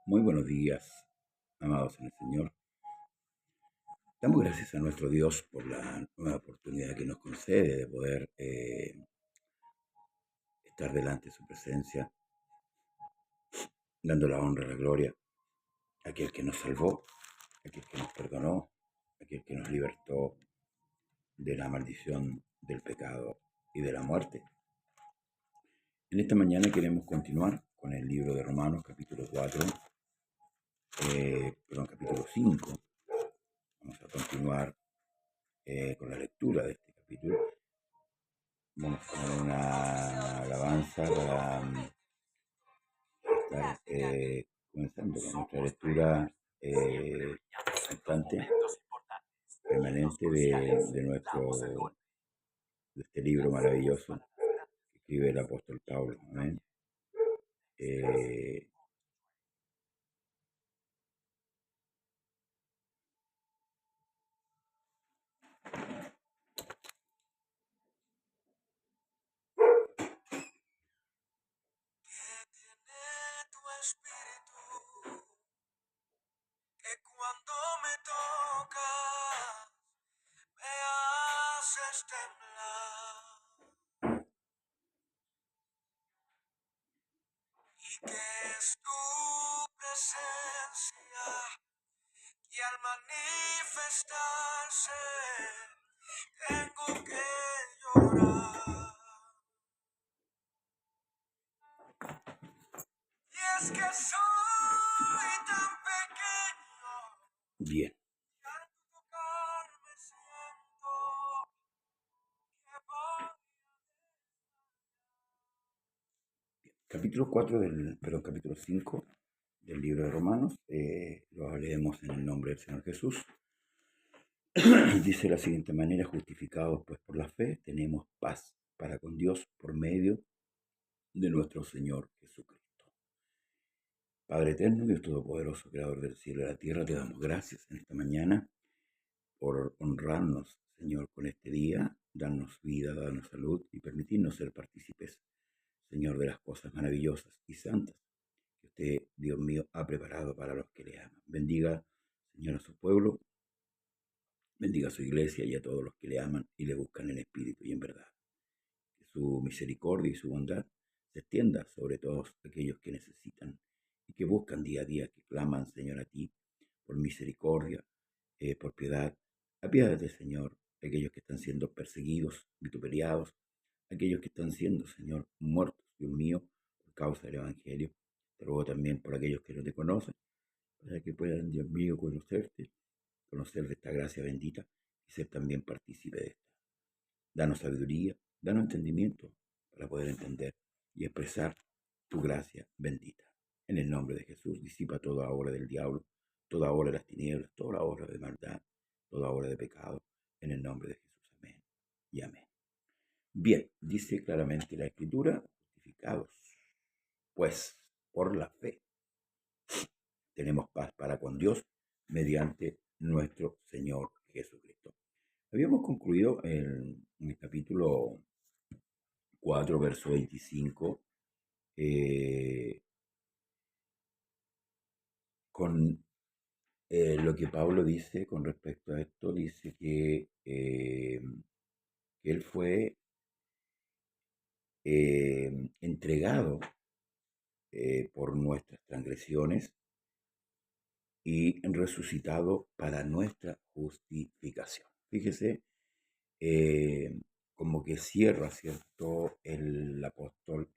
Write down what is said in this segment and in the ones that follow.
Muy buenos días, amados en el Señor. Damos gracias a nuestro Dios por la nueva oportunidad que nos concede de poder estar delante de su presencia, dando la honra y la gloria a aquel que nos salvó, a aquel que nos perdonó, a aquel que nos libertó de la maldición del pecado y de la muerte. En esta mañana queremos continuar con el libro de Romanos, capítulo 5. Vamos a continuar con la lectura de este capítulo. Vamos a poner una alabanza para estar comenzando con nuestra lectura constante, permanente de este libro maravilloso que escribe el apóstol Pablo. Amén. Bien. Capítulo 5 del libro de Romanos, lo leemos en el nombre del Señor Jesús. Dice de la siguiente manera: justificados pues por la fe, tenemos paz para con Dios por medio de nuestro Señor Jesucristo. Padre eterno, Dios todopoderoso, creador del cielo y de la tierra, te damos gracias en esta mañana por honrarnos, Señor, con este día, darnos vida, darnos salud y permitirnos ser partícipes, Señor, de las cosas maravillosas y santas que usted, Dios mío, ha preparado para los que le aman. Bendiga, Señor, a su pueblo Bendiga a su iglesia y a todos los que le aman y le buscan en espíritu y en verdad. Que su misericordia y su bondad se extienda sobre todos aquellos que necesitan y que buscan día a día, que claman, Señor, a ti por misericordia, por piedad. Apiádate, Señor, de aquellos que están siendo perseguidos, vituperiados, aquellos que están siendo, Señor, muertos, Dios mío, por causa del Evangelio. Te ruego también por aquellos que no te conocen, para que puedan, Dios mío, conocerte, conocer de esta gracia bendita y ser también partícipe de esta. Danos sabiduría, danos entendimiento para poder entender y expresar tu gracia bendita. En el nombre de Jesús, disipa toda obra del diablo, toda obra de las tinieblas, toda obra de maldad, toda obra de pecado. En el nombre de Jesús, amén y amén. Bien, dice claramente la Escritura, justificados, pues por la fe tenemos paz para con Dios mediante nuestro Señor Jesucristo. Habíamos concluido en el capítulo 4, verso 25, con lo que Pablo dice con respecto a esto. Dice que él fue entregado por nuestras transgresiones y resucitado para nuestra justificación. Fíjese, eh, como que cierra, ¿cierto?, el apóstol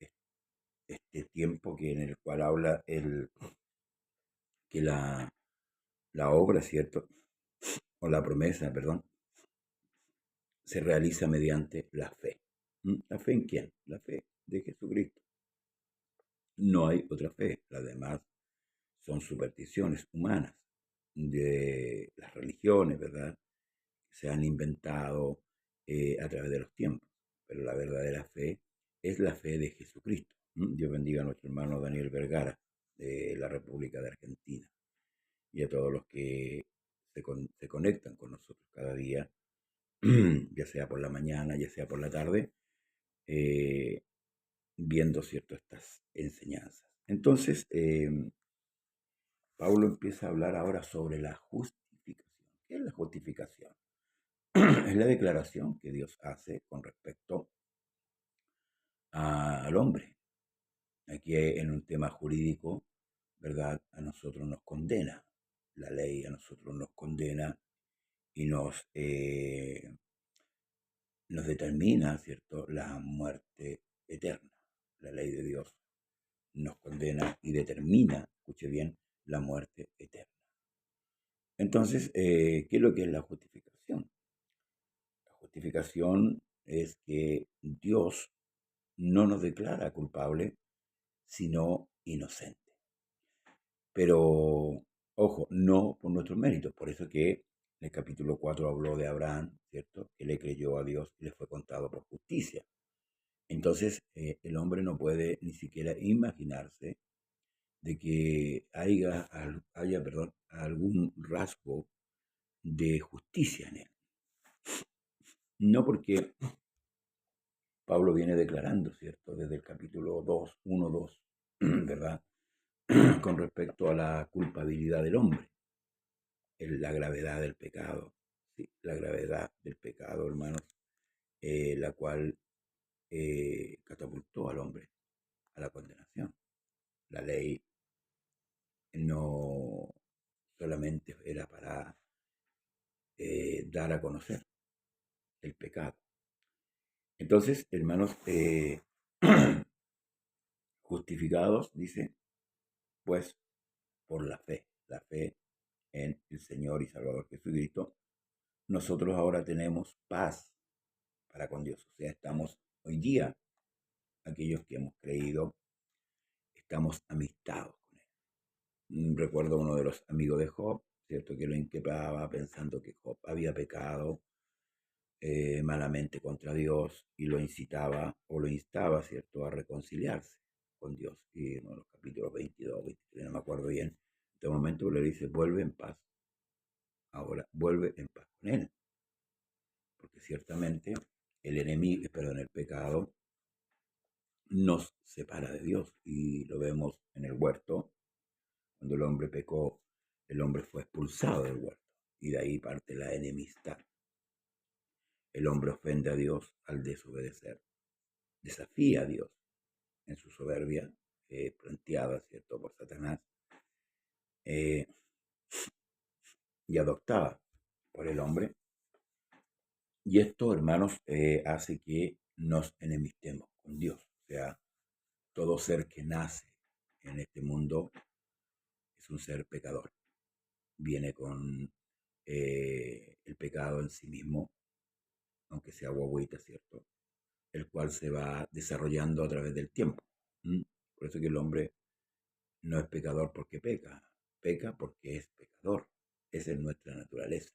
este tiempo en el cual habla que la obra, ¿cierto?, o la promesa, perdón, se realiza mediante la fe. ¿La fe en quién? La fe de Jesucristo. No hay otra fe. Las demás son supersticiones humanas de las religiones, ¿verdad? Se han inventado a través de los tiempos. Pero la verdadera fe es la fe de Jesucristo. Dios bendiga a nuestro hermano Daniel Vergara, de la República de Argentina, y a todos los que se conectan con nosotros cada día, ya sea por la mañana, ya sea por la tarde, eh, viendo, ¿cierto?, estas enseñanzas. Entonces, Pablo empieza a hablar ahora sobre la justificación. ¿Qué es la justificación? Es la declaración que Dios hace con respecto al hombre. Aquí en un tema jurídico, ¿verdad?, a nosotros nos condena. La ley a nosotros nos condena y nos determina, ¿cierto?, la muerte eterna. La ley de Dios nos condena y determina, escuche bien, la muerte eterna. Entonces, ¿qué es lo que es la justificación? La justificación es que Dios no nos declara culpable, sino inocente. Pero, ojo, no por nuestros méritos. Por eso que en el capítulo 4 habló de Abraham, ¿cierto?, que le creyó a Dios y le fue contado por justicia. Entonces, el hombre no puede ni siquiera imaginarse de que haya algún rasgo de justicia en él. No, porque Pablo viene declarando, ¿cierto?, desde el capítulo 2, 1, 2, ¿verdad?, con respecto a la culpabilidad del hombre, la gravedad del pecado, ¿sí?, la gravedad del pecado, hermanos, la cual catapultó al hombre a la condenación. La ley no solamente era para dar a conocer el pecado. Entonces, hermanos, justificados, dice, pues por la fe en el Señor y Salvador Jesucristo, nosotros ahora tenemos paz para con Dios. O sea, estamos hoy día, aquellos que hemos creído, estamos amistados con Él. Recuerdo uno de los amigos de Job, ¿cierto?, que lo inquietaba pensando que Job había pecado malamente contra Dios y lo incitaba o lo instaba, ¿cierto?, a reconciliarse con Dios. Y en uno de los capítulos 22, 23, no me acuerdo bien, en este momento le dice, vuelve en paz. Ahora, vuelve en paz con Él. Porque ciertamente el pecado nos separa de Dios. Y lo vemos en el huerto. Cuando el hombre pecó, el hombre fue expulsado del huerto. y de ahí parte la enemistad. El hombre ofende a Dios al desobedecer, desafía a Dios en su soberbia, planteada, ¿cierto?, por Satanás, eh, y adoptada por el hombre. Y esto, hermanos, hace que nos enemistemos con Dios. O sea, todo ser que nace en este mundo es un ser pecador. Viene con el pecado en sí mismo, aunque sea guagüita, ¿cierto? El cual se va desarrollando a través del tiempo. ¿Mm? Por eso que el hombre no es pecador porque peca, peca porque es pecador. Esa es nuestra naturaleza.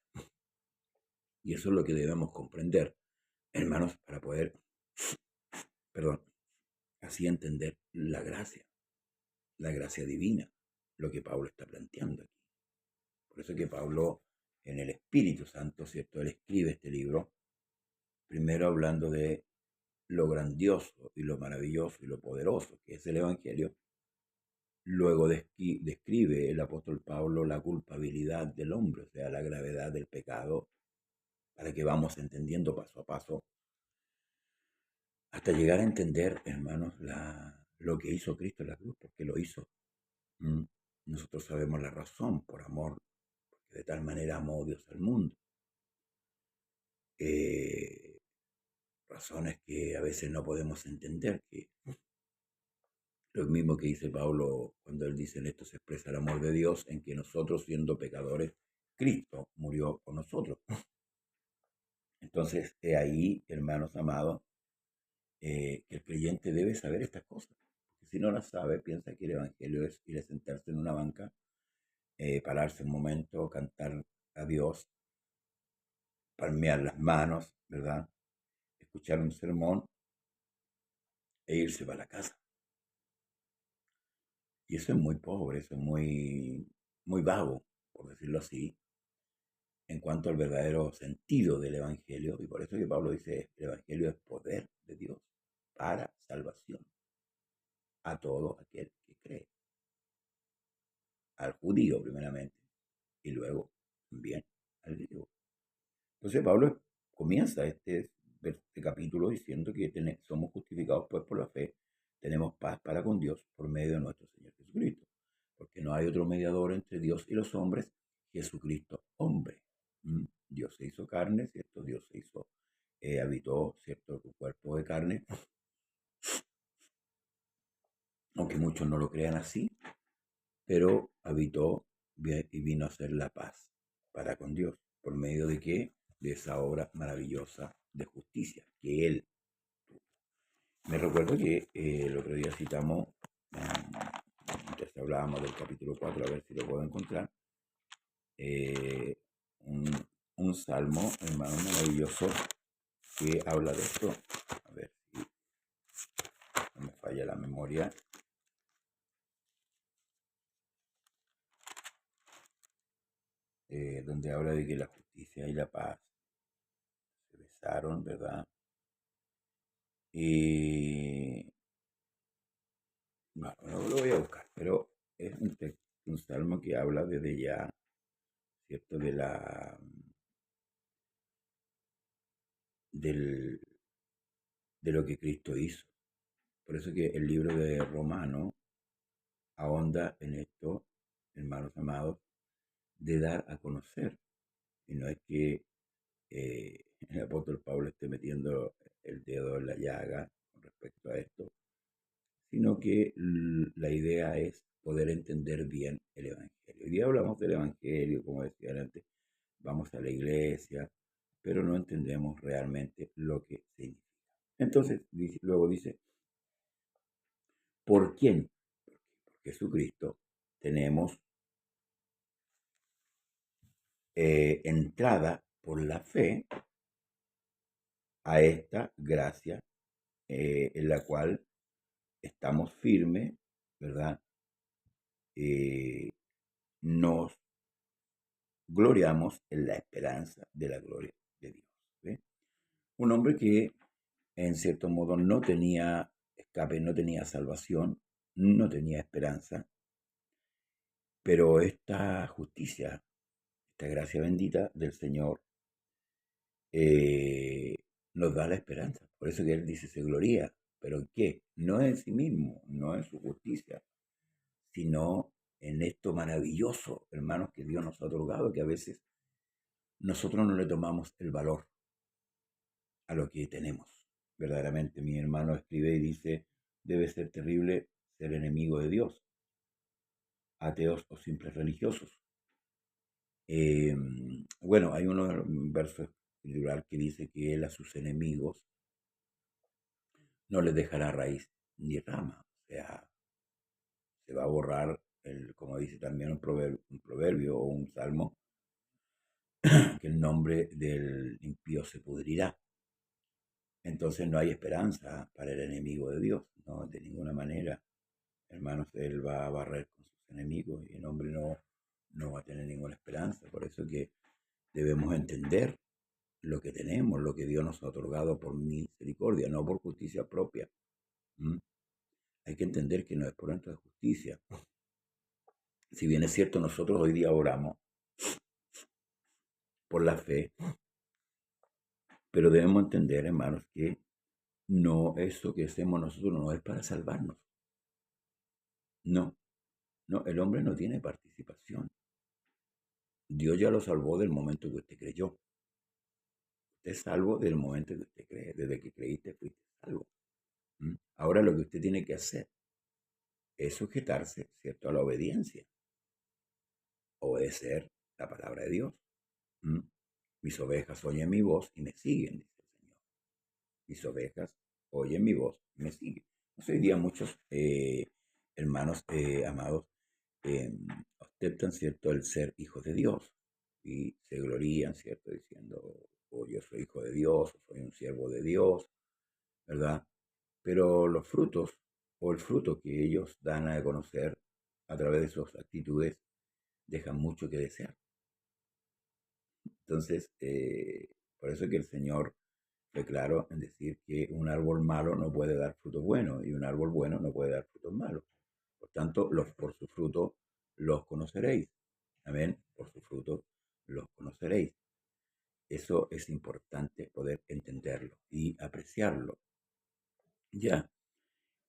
Y eso es lo que debemos comprender, hermanos, para poder, perdón, así entender la gracia divina, lo que Pablo está planteando aquí. Por eso que Pablo, en el Espíritu Santo, ¿cierto? Él escribe este libro, primero hablando de lo grandioso y lo maravilloso y lo poderoso que es el Evangelio. Luego describe el apóstol Pablo la culpabilidad del hombre, o sea, la gravedad del pecado, para que vamos entendiendo paso a paso, hasta llegar a entender, hermanos, lo que hizo Cristo en la cruz, porque lo hizo. ¿Mm? Nosotros sabemos la razón, por amor, porque de tal manera amó Dios al mundo. Razones que a veces no podemos entender, que lo mismo que dice Pablo cuando él dice en esto se expresa el amor de Dios, en que nosotros siendo pecadores, Cristo murió por nosotros. Entonces, ahí, hermanos amados, que el creyente debe saber estas cosas. Porque si no las sabe, piensa que el Evangelio es ir a sentarse en una banca, pararse un momento, cantar a Dios, palmear las manos, ¿verdad? Escuchar un sermón e irse para la casa. Y eso es muy pobre, eso es muy vago, por decirlo así, en cuanto al verdadero sentido del Evangelio. Y por eso que Pablo dice, el Evangelio es poder de Dios para salvación a todo aquel que cree. Al judío primeramente y luego también al griego. Entonces Pablo comienza este capítulo diciendo que somos justificados pues por la fe, tenemos paz para con Dios por medio de nuestro Señor Jesucristo, porque no hay otro mediador entre Dios y los hombres, Jesucristo hombre. Dios se hizo carne, ¿cierto? Dios se hizo, habitó, ¿cierto?, su cuerpo de carne, aunque muchos no lo crean así, pero habitó y vino a hacer la paz para con Dios. ¿Por medio de qué? De esa obra maravillosa de justicia que Él tuvo. Me recuerdo que el otro día citamos, mientras hablábamos del capítulo 4, a ver si lo puedo encontrar, eh, un, un salmo, hermano, maravilloso que habla de esto. A ver si no me falla la memoria. Donde habla de que la justicia y la paz se besaron, ¿verdad? Y bueno, no lo voy a buscar, pero es un salmo que habla desde ya, ¿cierto? Del, de lo que Cristo hizo. Por eso que el libro de Romano ahonda en esto, hermanos amados, de dar a conocer. Y no es que el apóstol Pablo esté metiendo el dedo en la llaga con respecto a esto, sino que la idea es poder entender bien el Evangelio. Hoy día hablamos del Evangelio, como decía antes, vamos a la iglesia, pero no entendemos realmente lo que significa. Entonces, luego dice, ¿por quién? Por Jesucristo tenemos entrada por la fe a esta gracia en la cual estamos firmes, ¿verdad? Nos gloriamos en la esperanza de la gloria de Dios. ¿Ve? Un hombre que en cierto modo no tenía escape, no tenía salvación, no tenía esperanza, pero esta justicia, esta gracia bendita del Señor eh, nos da la esperanza. Por eso que Él dice, se gloria. ¿Pero en qué? No en sí mismo, no en su justicia, sino en esto maravilloso, hermanos, que Dios nos ha otorgado, que a veces nosotros no le tomamos el valor a lo que tenemos. Verdaderamente, mi hermano escribe y dice, debe ser terrible ser enemigo de Dios, ateos o simples religiosos. Eh, bueno, hay un verso escritural que dice que Él a sus enemigos no les dejará raíz ni rama. O sea, se va a borrar, como dice también un proverbio o un salmo, que el nombre del impío se pudrirá. Entonces no hay esperanza para el enemigo de Dios, no, de ninguna manera. Hermanos, Él va a barrer con sus enemigos y el hombre no va a tener ninguna esperanza. Por eso que debemos entender lo que tenemos, lo que Dios nos ha otorgado por misericordia, no por justicia propia. ¿Mm? Hay que entender que no es por nuestra justicia. Si bien es cierto, nosotros hoy día oramos por la fe, pero debemos entender, hermanos, que no, eso que hacemos nosotros no es para salvarnos. No, no, el hombre no tiene participación. Dios ya lo salvó del momento que usted creyó. Usted es salvo del momento que usted cree. Desde que creíste fuiste salvo. ¿Mm? Ahora lo que usted tiene que hacer es sujetarse, ¿cierto?, a la obediencia. Obedecer la palabra de Dios. ¿Mm? Mis ovejas oyen mi voz y me siguen, dice el Señor. Mis ovejas oyen mi voz y me siguen. Pues hoy día muchos hermanos amados eh, ostentan, ¿cierto?, el ser hijos de Dios y se glorían, ¿cierto?, diciendo, oh, yo soy hijo de Dios, o soy un siervo de Dios, ¿verdad? Pero los frutos o el fruto que ellos dan a conocer a través de sus actitudes dejan mucho que desear. Entonces, por eso es que el Señor fue claro en decir que un árbol malo no puede dar frutos buenos y un árbol bueno no puede dar frutos malos. Por tanto, por su fruto los conoceréis. Amén. Por su fruto los conoceréis. Eso es importante poder entenderlo y apreciarlo. Ya.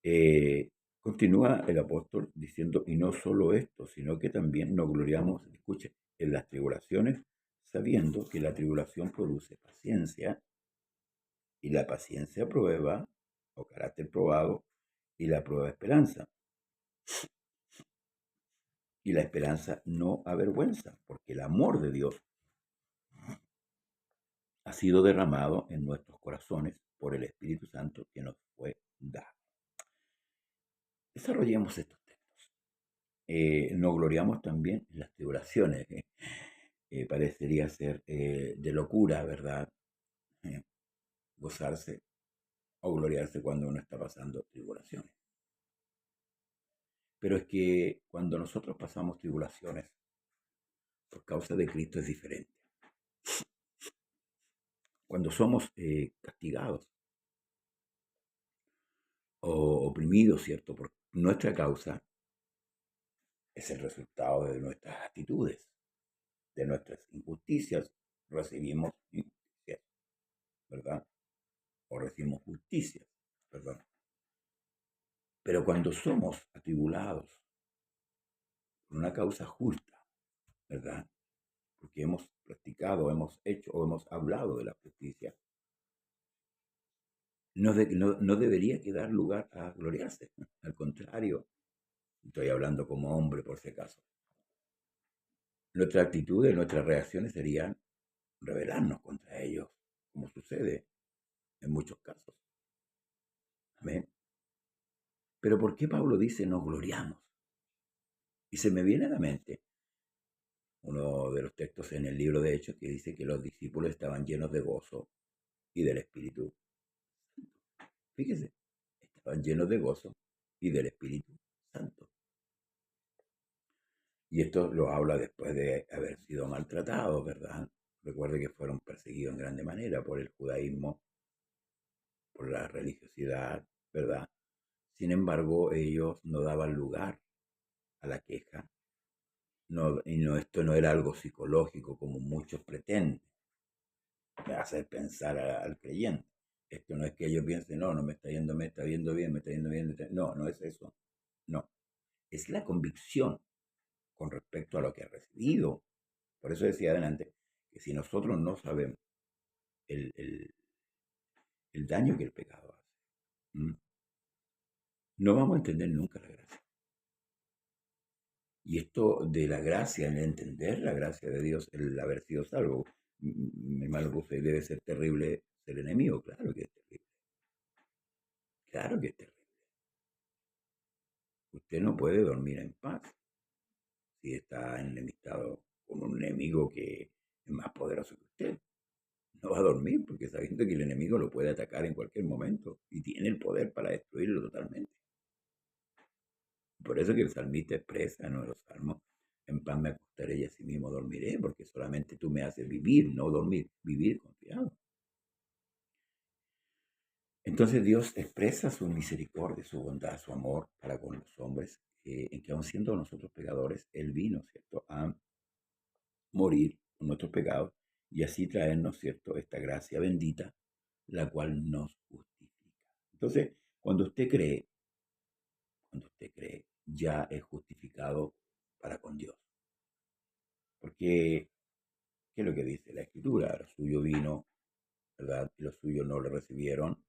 Eh, Continúa el apóstol diciendo, y no solo esto, sino que también nos gloriamos, escuche, en las tribulaciones, sabiendo que la tribulación produce paciencia, y la paciencia prueba, o carácter probado, y la prueba esperanza. Y la esperanza no avergüenza, porque el amor de Dios ha sido derramado en nuestros corazones por el Espíritu Santo que nos fue dado. Desarrollemos estos textos. Nos gloriamos también en las tribulaciones. Parecería ser de locura, ¿verdad? Eh, Gozarse o gloriarse cuando uno está pasando tribulaciones. Pero es que cuando nosotros pasamos tribulaciones por causa de Cristo es diferente. Cuando somos castigados o oprimidos, ¿cierto? Por nuestra causa, es el resultado de nuestras actitudes, de nuestras injusticias. Recibimos injusticias, ¿verdad? O recibimos justicias, perdón. Pero cuando somos atribulados por una causa justa, ¿verdad? Porque hemos practicado, hemos hecho o hemos hablado de la justicia, no debería quedar lugar a gloriarse. Al contrario, estoy hablando como hombre por si acaso. Nuestra actitud y nuestras reacciones serían rebelarnos contra ellos, como sucede en muchos casos. Amén. Pero ¿por qué Pablo dice nos gloriamos? Y se me viene a la mente uno de los textos en el libro de Hechos que dice que los discípulos estaban llenos de gozo y del Espíritu. Fíjese, estaban llenos de gozo y del Espíritu Santo. Y esto lo habla después de haber sido maltratados, ¿verdad? Recuerde que fueron perseguidos en grande manera por el judaísmo, por la religiosidad, ¿verdad? Sin embargo, ellos no daban lugar a la queja No, y no, esto no era algo psicológico como muchos pretenden hacer pensar al creyente. Esto no es que yo piense, no, no me está yendo, me está viendo bien, me está yendo bien. No, no es eso. No, es la convicción con respecto a lo que ha recibido. Por eso decía adelante que si nosotros no sabemos el daño que el pecado hace, no vamos a entender nunca la gracia. Y esto de la gracia, el entender la gracia de Dios, el haber sido salvo, mi hermano puse, debe ser terrible ser enemigo. Claro que es terrible. Claro que es terrible. Usted no puede dormir en paz si está enemistado con un enemigo que es más poderoso que usted. No va a dormir porque sabiendo que el enemigo lo puede atacar en cualquier momento y tiene el poder para destruirlo totalmente. Por eso que el salmista expresa en los salmos, en paz me acostaré y así mismo dormiré, porque solamente tú me haces vivir, no dormir, vivir confiado. Entonces Dios expresa su misericordia, su bondad, su amor para con los hombres, en que aun siendo nosotros pecadores, Él vino, ¿cierto?, a morir por nuestros pecados y así traernos, ¿cierto?, esta gracia bendita, la cual nos justifica. Entonces, cuando usted cree, ya es justificado para con Dios. Porque, ¿qué es lo que dice la Escritura? Lo suyo vino, ¿verdad? Y los suyos no le recibieron,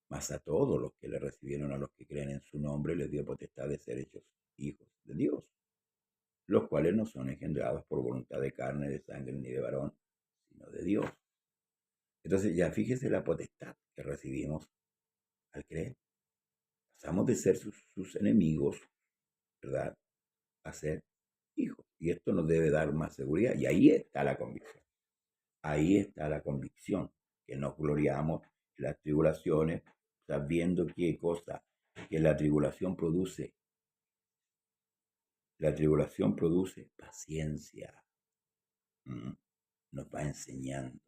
mas a todos los que le recibieron, a los que creen en su nombre, les dio potestad de ser hechos hijos de Dios, los cuales no son engendrados por voluntad de carne, de sangre, ni de varón, sino de Dios. Entonces ya fíjese la potestad que recibimos al creer. Pasamos de ser sus enemigos, ¿verdad?, a ser hijos. Y esto nos debe dar más seguridad. Y ahí está la convicción. Ahí está la convicción, que nos gloriamos en las tribulaciones, sabiendo qué cosa, que la tribulación produce. La tribulación produce paciencia. Nos va enseñando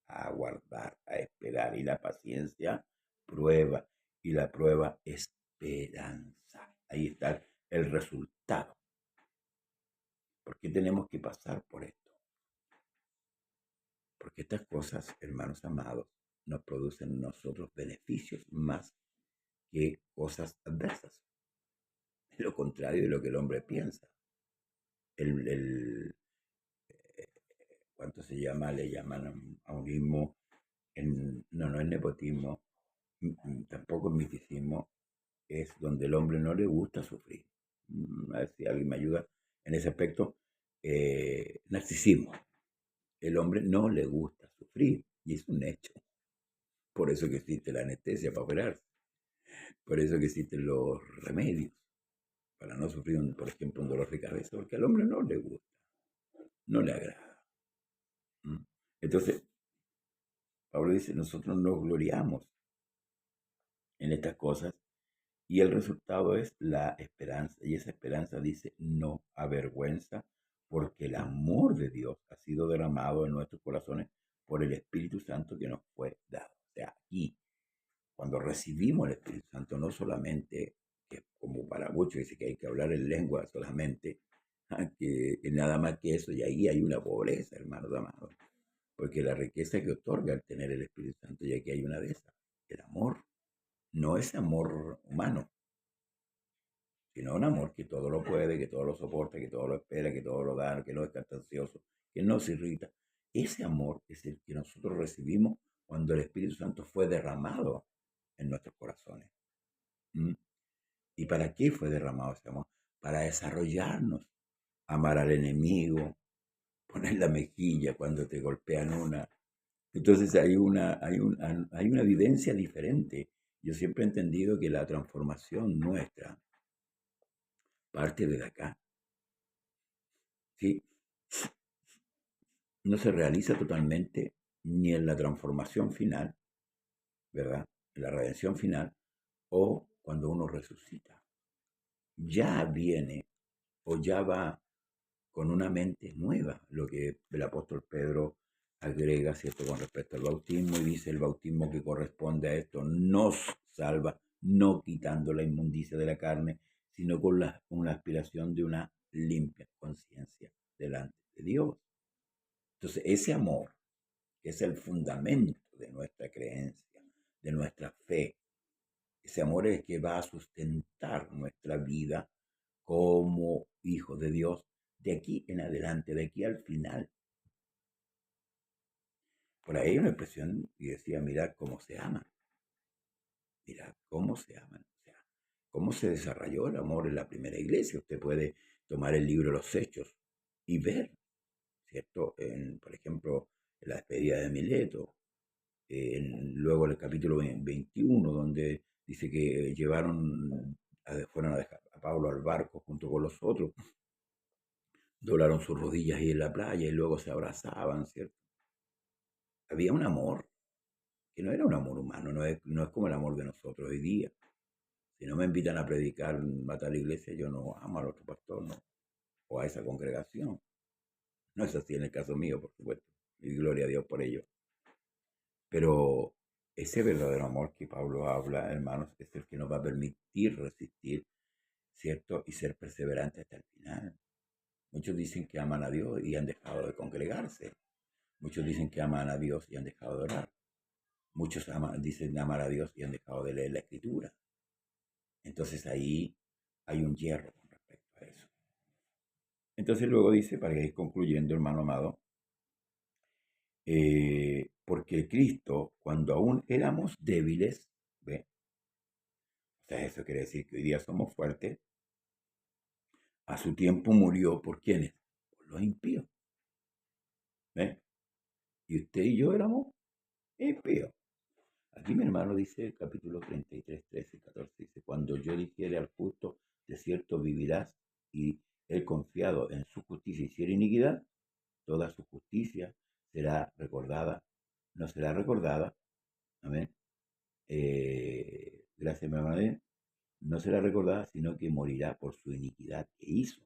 a aguardar, a esperar. Y la paciencia prueba. Y la prueba esperanza. Ahí está el resultado. ¿Por qué tenemos que pasar por esto? Porque estas cosas, hermanos amados, nos producen en nosotros beneficios más que cosas adversas. Es lo contrario de lo que el hombre piensa. El, ¿Cuánto se llama? Le llaman a un mismo, no es nepotismo, tampoco es misticismo, es donde el hombre no le gusta sufrir. A ver si alguien me ayuda en ese aspecto. Narcisismo. El hombre no le gusta sufrir y es un hecho. Por eso que existe la anestesia para operarse. Por eso que existen los remedios para no sufrir, por ejemplo, un dolor de cabeza, porque al hombre no le gusta, no le agrada. Entonces, Pablo dice, nosotros nos gloriamos en estas cosas y el resultado es la esperanza. Y esa esperanza dice, no avergüenza, porque el amor de Dios ha sido derramado en nuestros corazones por el Espíritu Santo que nos fue dado. O sea, aquí, cuando recibimos el Espíritu Santo, no solamente, que como para muchos dice que hay que hablar en lengua solamente, que nada más que eso, y ahí hay una pobreza, hermanos amados, porque la riqueza que otorga el tener el Espíritu Santo, y aquí hay una de esas, el amor, no es amor humano, sino un amor que todo lo puede, que todo lo soporta, que todo lo espera, que todo lo da, que no es ansioso, que no se irrita. Ese amor es el que nosotros recibimos cuando el Espíritu Santo fue derramado en nuestros corazones. ¿Y para qué fue derramado ese amor? Para desarrollarnos, amar al enemigo, poner la mejilla cuando te golpean una. Entonces hay una vivencia diferente. Yo siempre he entendido que la transformación nuestra parte de acá. ¿Sí? No se realiza totalmente ni en la transformación final, ¿verdad? En la redención final, o cuando uno resucita. Ya viene o ya va con una mente nueva, lo que el apóstol Pedro agrega, ¿cierto?, con respecto al bautismo, y dice el bautismo que corresponde a esto nos salva, no quitando la inmundicia de la carne, sino con la aspiración de una limpia conciencia delante de Dios. Entonces, ese amor, que es el fundamento de nuestra creencia, de nuestra fe, ese amor es el que va a sustentar nuestra vida como hijos de Dios de aquí en adelante, de aquí al final. Por ahí hay una expresión y decía, mirad cómo se aman, mirad cómo se aman, o sea, cómo se desarrolló el amor en la primera iglesia. Usted puede tomar el libro de los Hechos y ver, ¿cierto? Por ejemplo, en la despedida de Mileto, luego en el capítulo 21, donde dice que fueron a dejar a Pablo al barco junto con los otros, doblaron sus rodillas ahí en la playa y luego se abrazaban, ¿cierto? Había un amor que no era un amor humano, no es como el amor de nosotros hoy día. Si no me invitan a predicar a tal iglesia, yo no amo al otro pastor, no, o a esa congregación. No es así en el caso mío, por supuesto, y gloria a Dios por ello. Pero ese verdadero amor que Pablo habla, hermanos, es el que nos va a permitir resistir, ¿cierto? Y ser perseverantes hasta el final. Muchos dicen que aman a Dios y han dejado de congregarse. Muchos dicen que aman a Dios y han dejado de orar. Muchos dicen amar a Dios y han dejado de leer la Escritura. Entonces ahí hay un hierro con respecto a eso. Entonces luego dice, para ir concluyendo, hermano amado, porque Cristo, cuando aún éramos débiles, ¿ve? O sea, eso quiere decir que hoy día somos fuertes, a su tiempo murió por quienes, por los impíos. ¿Ve? Y usted y yo éramos impíos. Aquí mi hermano dice, el capítulo 33, 13 y 14, dice, cuando yo dijere al justo, de cierto vivirás, y él confiado en su justicia hiciera iniquidad, toda su justicia será recordada, no será recordada, amén, gracias mi hermano, no será recordada, sino que morirá por su iniquidad que hizo.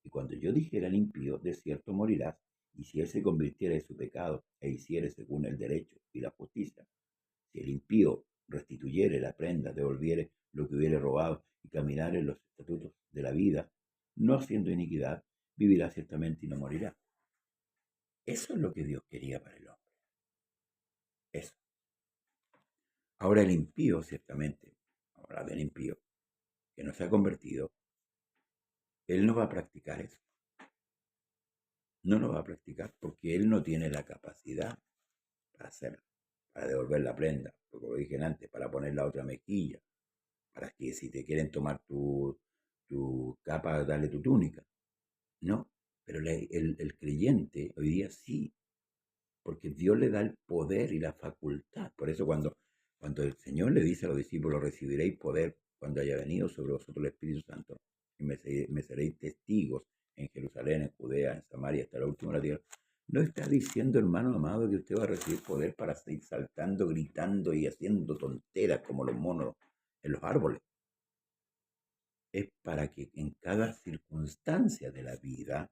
Y cuando yo dijera al impío, de cierto morirás, y si él se convirtiera en su pecado e hiciere según el derecho y la justicia, si el impío restituyere la prenda, devolviere lo que hubiere robado y caminare en los estatutos de la vida, no haciendo iniquidad, vivirá ciertamente y no morirá. Eso es lo que Dios quería para el hombre. Eso. Ahora el impío, ciertamente, ahora del impío, que no se ha convertido, él no va a practicar eso. No lo va a practicar porque él no tiene la capacidad para hacerlo, para devolver la prenda, como lo dije antes, para poner la otra mejilla, para que si te quieren tomar tu capa, darle tu túnica. No, pero el creyente hoy día sí, porque Dios le da el poder y la facultad. Por eso cuando el Señor le dice a los discípulos, recibiréis poder cuando haya venido sobre vosotros el Espíritu Santo, y me seréis testigos en Jerusalén, en Judea, en Samaria, hasta la última de la tierra. No está diciendo, hermano amado, que usted va a recibir poder para seguir saltando, gritando y haciendo tonteras como los monos en los árboles. Es para que en cada circunstancia de la vida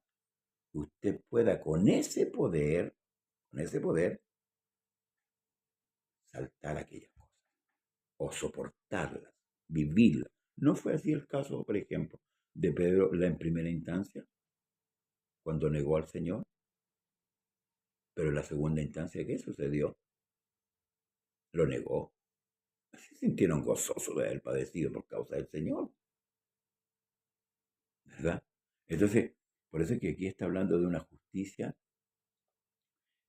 usted pueda con ese poder, saltar aquellas cosas o soportarlas, vivirlas. ¿No fue así el caso, por ejemplo, de Pedro en primera instancia, cuando negó al Señor? Pero en la segunda instancia, ¿qué sucedió? Lo negó. Se sintieron gozosos de haber padecido por causa del Señor, ¿verdad? Entonces, por eso es que aquí está hablando de una justicia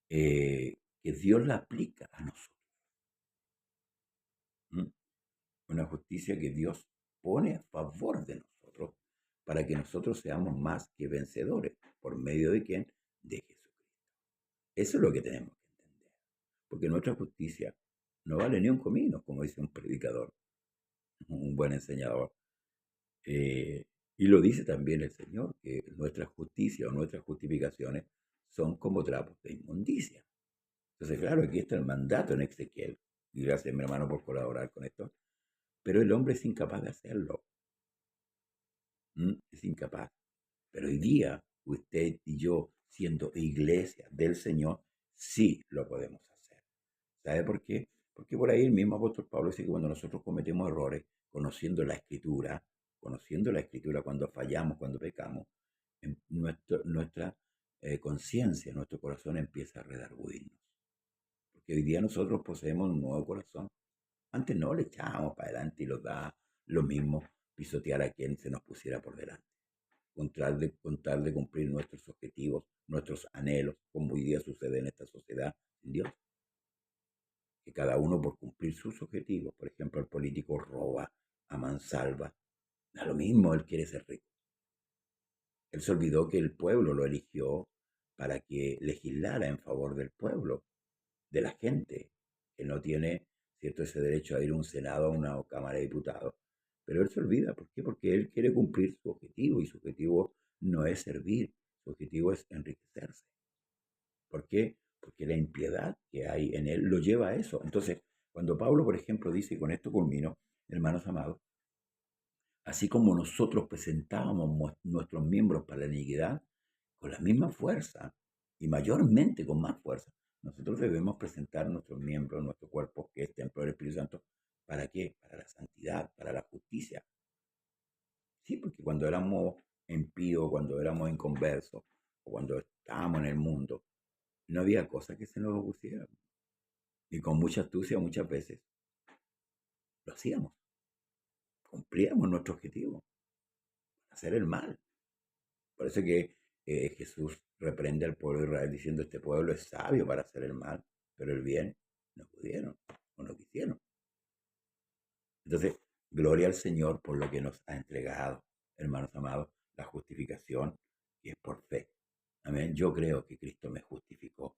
que Dios la aplica a nosotros. ¿Mm? Una justicia que Dios pone a favor de nosotros para que nosotros seamos más que vencedores. ¿Por medio de quién? De Jesucristo. Eso es lo que tenemos que entender. Porque nuestra justicia no vale ni un comino, como dice un predicador, un buen enseñador. Y lo dice también el Señor, que nuestra justicia o nuestras justificaciones son como trapos de inmundicia. Entonces, claro, aquí está el mandato en Ezequiel. Y gracias, mi hermano, por colaborar con esto. Pero el hombre es incapaz de hacerlo. Es incapaz. Pero hoy día, usted y yo, siendo iglesia del Señor, sí lo podemos hacer. ¿Sabe por qué? Porque por ahí el mismo apóstol Pablo dice que cuando nosotros cometemos errores, conociendo la escritura, cuando fallamos, cuando pecamos, nuestra conciencia, nuestro corazón empieza a redarguirnos. Porque hoy día nosotros poseemos un nuevo corazón. Antes no, le echábamos para adelante y los da lo mismo pisotear a quien se nos pusiera por delante. Con tal de cumplir nuestros objetivos, nuestros anhelos, como hoy día sucede en esta sociedad sin Dios. Que cada uno por cumplir sus objetivos, por ejemplo, el político roba a mansalva, da lo mismo, él quiere ser rico. Él se olvidó que el pueblo lo eligió para que legislara en favor del pueblo, de la gente, que no tiene, cierto, ese derecho a ir a un senado, a una cámara de diputados. Pero él se olvida, ¿por qué? Porque él quiere cumplir su objetivo y su objetivo no es servir, su objetivo es enriquecerse. ¿Por qué? Porque la impiedad que hay en él lo lleva a eso. Entonces, cuando Pablo, por ejemplo, dice, y con esto culmino, hermanos amados, así como nosotros presentábamos nuestros miembros para la iniquidad, con la misma fuerza y mayormente con más fuerza, nosotros debemos presentar nuestros miembros, nuestro cuerpo, que es templo del Espíritu Santo, ¿para qué? Para la santidad, para la justicia. Sí, porque cuando éramos impíos, cuando éramos inconversos, o cuando estábamos en el mundo, no había cosa que se nos opusiera. Y con mucha astucia muchas veces lo hacíamos, cumplíamos nuestro objetivo, hacer el mal. Por eso que Jesús reprende al pueblo de Israel diciendo, este pueblo es sabio para hacer el mal, pero el bien no pudieron o no quisieron. Entonces, gloria al Señor por lo que nos ha entregado, hermanos amados, la justificación, y es por fe. Amén. Yo creo que Cristo me justificó.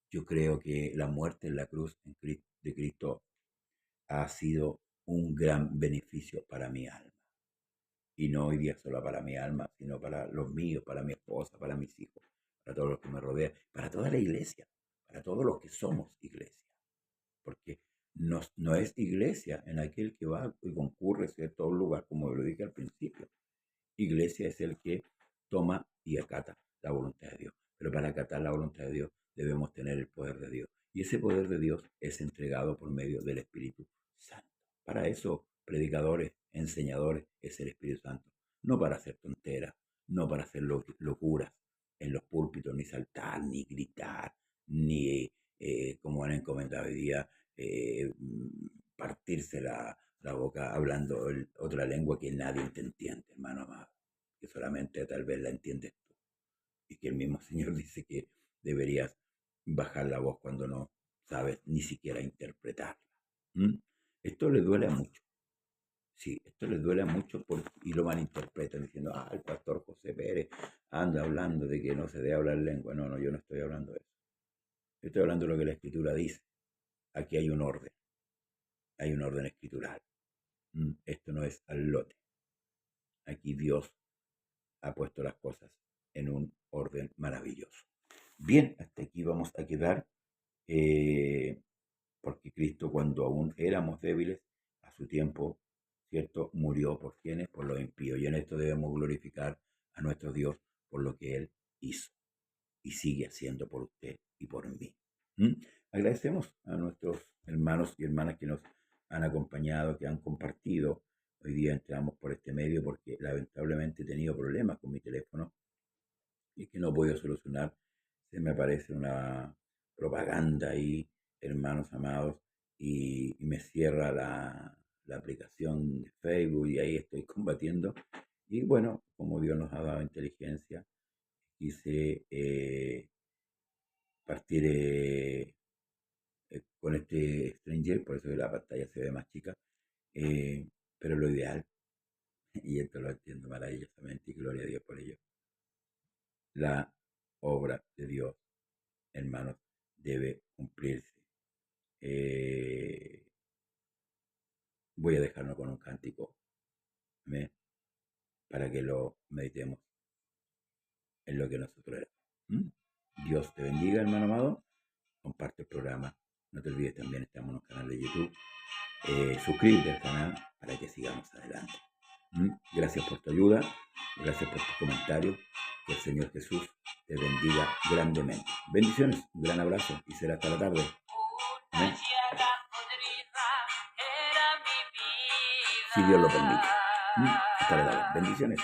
Yo creo que la muerte en la cruz de Cristo ha sido un gran beneficio para mi alma. Y no hoy día solo para mi alma, sino para los míos, para mi esposa, para mis hijos, para todos los que me rodean, para toda la iglesia, para todos los que somos iglesia. Porque no es iglesia en aquel que va y concurre a un lugar, como lo dije al principio. Iglesia es el que toma y acata la voluntad de Dios. Pero para acatar la voluntad de Dios debemos tener el poder de Dios. Y ese poder de Dios es entregado por medio del Espíritu Santo. Para eso, predicadores, enseñadores, es el Espíritu Santo. No para hacer tonteras, no para hacer locuras en los púlpitos, ni saltar, ni gritar, ni, como han encomendado hoy día, partirse la boca hablando otra lengua que nadie te entiende, hermano amado, que solamente tal vez la entiendes tú. Y que el mismo Señor dice que deberías bajar la voz cuando no sabes ni siquiera interpretarla. ¿Mm? Esto le duele mucho. Sí, esto les duele mucho y lo malinterpretan diciendo, el pastor José Pérez anda hablando de que no se debe hablar lengua. No, no, yo no estoy hablando de eso. Yo estoy hablando de lo que la Escritura dice. Aquí hay un orden escritural. Esto no es al lote. Aquí Dios ha puesto las cosas en un orden maravilloso. Bien, hasta aquí vamos a quedar, porque Cristo, cuando aún éramos débiles, a su tiempo, ¿cierto?, murió por quienes, por los impíos. Y en esto debemos glorificar a nuestro Dios por lo que Él hizo y sigue haciendo por usted y por mí. Agradecemos a nuestros hermanos y hermanas que nos han acompañado, que han compartido. Hoy día entramos por este medio porque lamentablemente he tenido problemas con mi teléfono y que no he podido solucionar. Se me aparece una propaganda ahí, hermanos amados, y me cierra la aplicación de Facebook y ahí estoy combatiendo. Y bueno, como Dios nos ha dado inteligencia, quise partir con este Stranger, por eso que la pantalla se ve más chica, pero lo ideal, y esto lo entiendo maravillosamente y gloria a Dios por ello, la obra de Dios, hermanos, debe cumplirse. Voy a dejarnos con un cántico, ¿amén?, para que lo meditemos en lo que nosotros éramos. Dios te bendiga, hermano amado. Comparte el programa. No te olvides, también estamos en un canal de YouTube. Suscríbete al canal para que sigamos adelante. Gracias por tu ayuda, gracias por tus comentarios. Que el Señor Jesús te bendiga grandemente. Bendiciones, un gran abrazo y será hasta la tarde. Amén. Si Dios lo permite. Hasta la tarde. Bendiciones.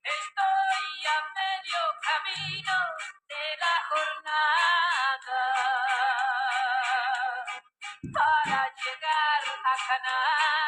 Estoy a medio camino de la jornada para llegar a Canaán.